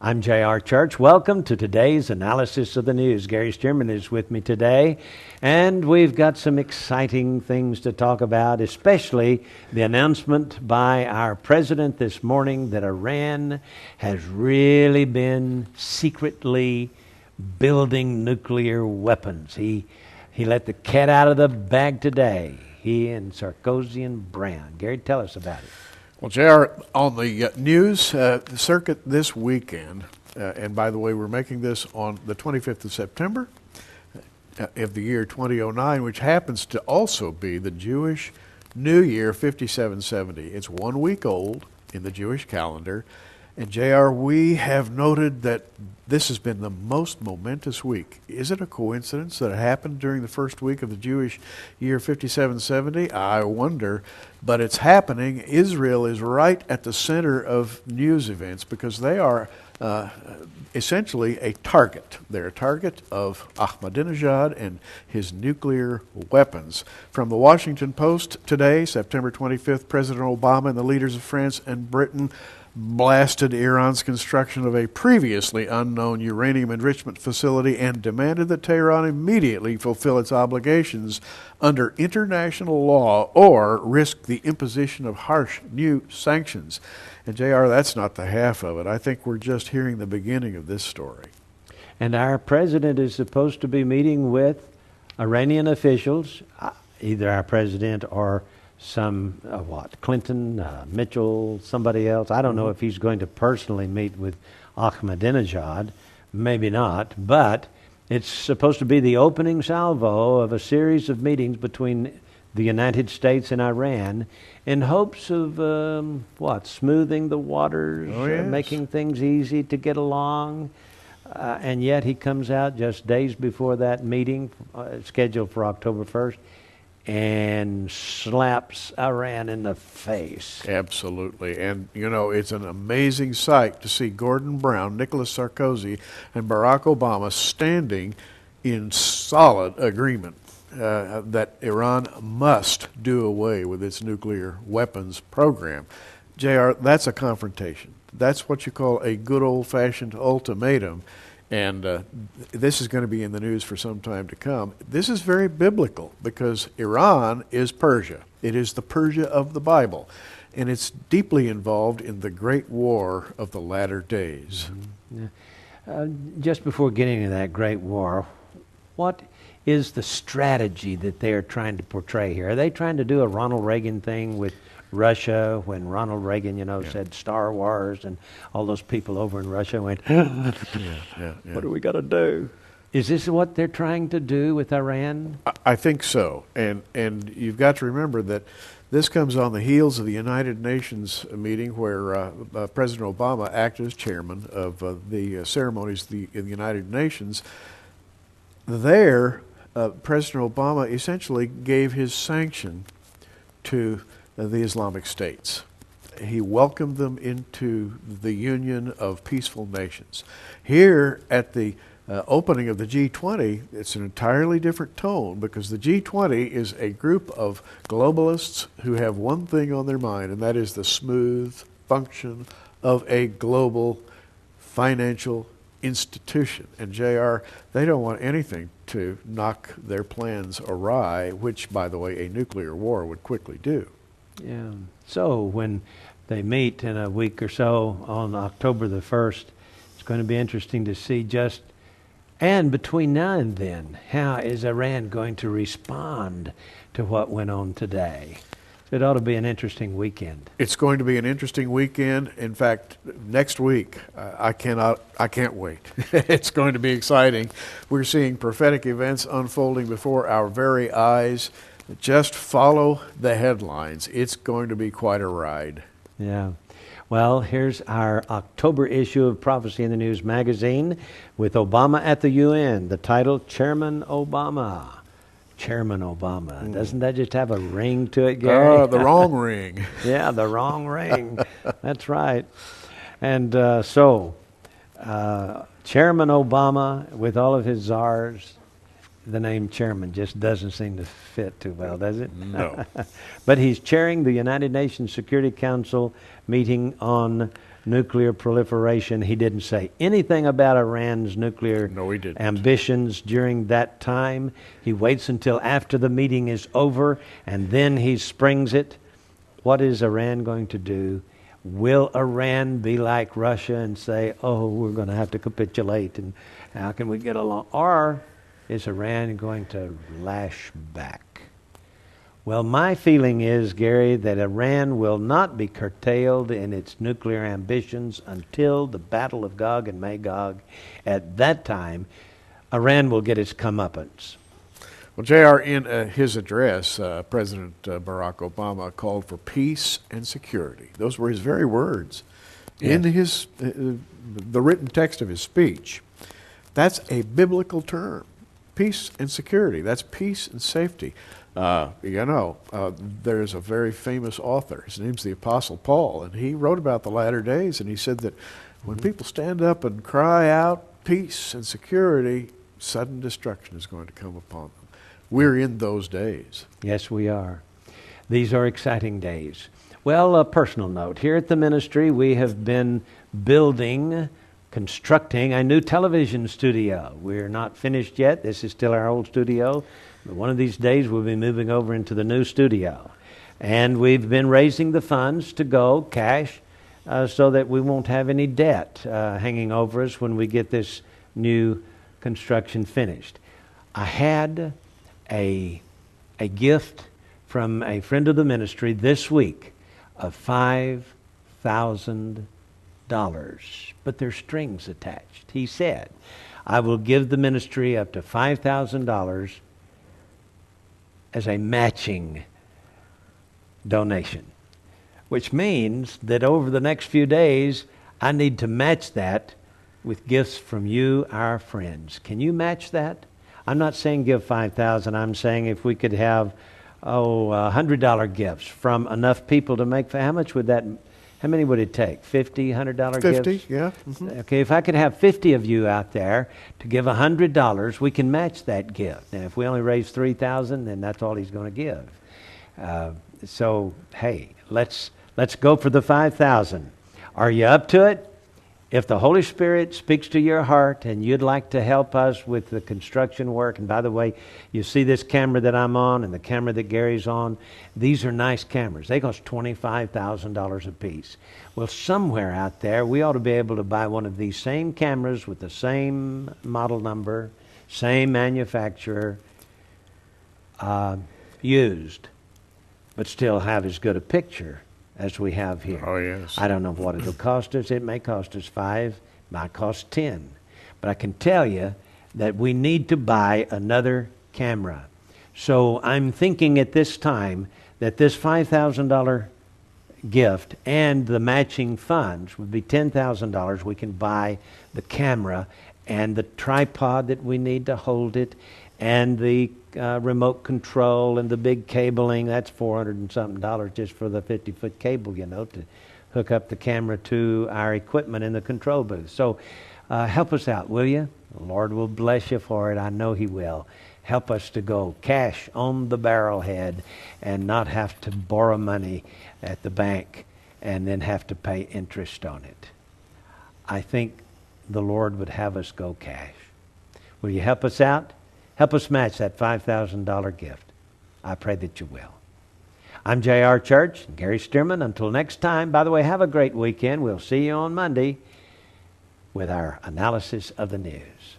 I'm J.R. Church. Welcome to today's analysis of the news. Gary Stearman is with me today, and we've got some exciting things to talk about, especially the announcement by our president this morning that Iran has really been secretly building nuclear weapons. He let the cat out of the bag today. He and Sarkozy and Brown. Gary, tell us about it. Well, JR, on the news circuit this weekend, and by the way, we're making this on the 25th of September of the year 2009, which happens to also be the Jewish New Year 5770. It's 1 week old in the Jewish calendar. And JR, we have noted that this has been the most momentous week. Is it a coincidence that it happened during the first week of the Jewish year 5770? I wonder, but it's happening. Israel is right at the center of news events because they are essentially a target. They're a target of Ahmadinejad and his nuclear weapons. From the Washington Post today, September 25th, President Obama and the leaders of France and Britain blasted Iran's construction of a previously unknown uranium enrichment facility and demanded that Tehran immediately fulfill its obligations under international law or risk the imposition of harsh new sanctions. And JR, that's not the half of it. I think we're just hearing the beginning of this story. And our president is supposed to be meeting with Iranian officials, either our president or some, Clinton, Mitchell, somebody else. I don't know if he's going to personally meet with Ahmadinejad. Maybe not. But it's supposed to be the opening salvo of a series of meetings between the United States and Iran in hopes of, smoothing the waters, making things easy to get along. And yet he comes out just days before that meeting, scheduled for October 1st, and slaps Iran in the face. Absolutely. And, it's an amazing sight to see Gordon Brown, Nicolas Sarkozy, and Barack Obama standing in solid agreement that Iran must do away with its nuclear weapons program. JR, that's a confrontation. That's what you call a good old-fashioned ultimatum. And this is going to be in the news for some time to come. This is very biblical because Iran is Persia. It is the Persia of the Bible. And it's deeply involved in the great war of the latter days. Mm-hmm. Yeah. Just before getting into that great war, what is the strategy that they are trying to portray here? Are they trying to do a Ronald Reagan thing with Russia, when Ronald Reagan, said Star Wars, and all those people over in Russia went, what do we got to do? Is this what they're trying to do with Iran? I think so. And you've got to remember that this comes on the heels of the United Nations meeting where President Obama acted as chairman of the ceremonies in the United Nations. There, President Obama essentially gave his sanction to the Islamic states. He welcomed them into the union of peaceful nations. Here at the opening of the G20, it's an entirely different tone because the G20 is a group of globalists who have one thing on their mind, and that is the smooth function of a global financial institution. And JR, they don't want anything to knock their plans awry, which, by the way, a nuclear war would quickly do. Yeah. So when they meet in a week or so on October the 1st, it's going to be interesting to see and between now and then, how is Iran going to respond to what went on today? It ought to be an interesting weekend. It's going to be an interesting weekend. In fact, next week, I can't wait. It's going to be exciting. We're seeing prophetic events unfolding before our very eyes. Just follow the headlines. It's going to be quite a ride. Yeah. Well, here's our October issue of Prophecy in the News magazine with Obama at the UN. The title, Chairman Obama. Chairman Obama. Doesn't that just have a ring to it, Gary? The wrong ring. Yeah, the wrong ring. That's right. And Chairman Obama, with all of his czars, the name chairman just doesn't seem to fit too well, does it? No. But he's chairing the United Nations Security Council meeting on nuclear proliferation. He didn't say anything about Iran's nuclear No, he didn't. ambitions during that time. He waits until after the meeting is over, and then he springs it. What is Iran going to do? Will Iran be like Russia and say, oh, we're going to have to capitulate, and how can we get along? Or is Iran going to lash back? Well, my feeling is, Gary, that Iran will not be curtailed in its nuclear ambitions until the Battle of Gog and Magog. At that time, Iran will get its comeuppance. Well, J.R., in his address, President Barack Obama called for peace and security. Those were his very words in his the written text of his speech. That's a biblical term, peace and security. That's peace and safety. There's a very famous author. His name's the Apostle Paul, and he wrote about the latter days, and he said that when people stand up and cry out peace and security, sudden destruction is going to come upon them. We're in those days. Yes, we are. These are exciting days. Well, a personal note. Here at the ministry, we have been constructing a new television studio. We're not finished yet. This is still our old studio. But one of these days, we'll be moving over into the new studio. And we've been raising the funds to go, cash, so that we won't have any debt hanging over us when we get this new construction finished. I had a gift from a friend of the ministry this week of $5,000, but there's strings attached. He said, I will give the ministry up to $5,000 as a matching donation, which means that over the next few days, I need to match that with gifts from you, our friends. Can you match that? I'm not saying give $5,000. I'm saying if we could have, $100 gifts from enough people to make, how much would that, how many would it take? $50, $100 gifts? 50, yeah. Mm-hmm. Okay, if I could have 50 of you out there to give $100, we can match that gift. Now, if we only raise $3,000, then that's all he's going to give. So, hey, let's go for the $5,000. Are you up to it? If the Holy Spirit speaks to your heart and you'd like to help us with the construction work, and by the way, you see this camera that I'm on and the camera that Gary's on, these are nice cameras. They cost $25,000 a piece. Well, somewhere out there, we ought to be able to buy one of these same cameras with the same model number, same manufacturer, used, but still have as good a picture as we have here. Oh, yes. I don't know what it'll cost us. It may cost us $5, might cost $10. But I can tell you that we need to buy another camera. So I'm thinking at this time that this $5,000 gift and the matching funds would be $10,000. We can buy the camera and the tripod that we need to hold it, and the remote control and the big cabling. That's $400 and something just for the 50-foot cable, to hook up the camera to our equipment in the control booth. So help us out, will you? The Lord will bless you for it. I know He will. Help us to go cash on the barrelhead and not have to borrow money at the bank and then have to pay interest on it. I think the Lord would have us go cash. Will you help us out? Help us match that $5,000 gift. I pray that you will. I'm J.R. Church and Gary Stearman. Until next time, by the way, have a great weekend. We'll see you on Monday with our analysis of the news.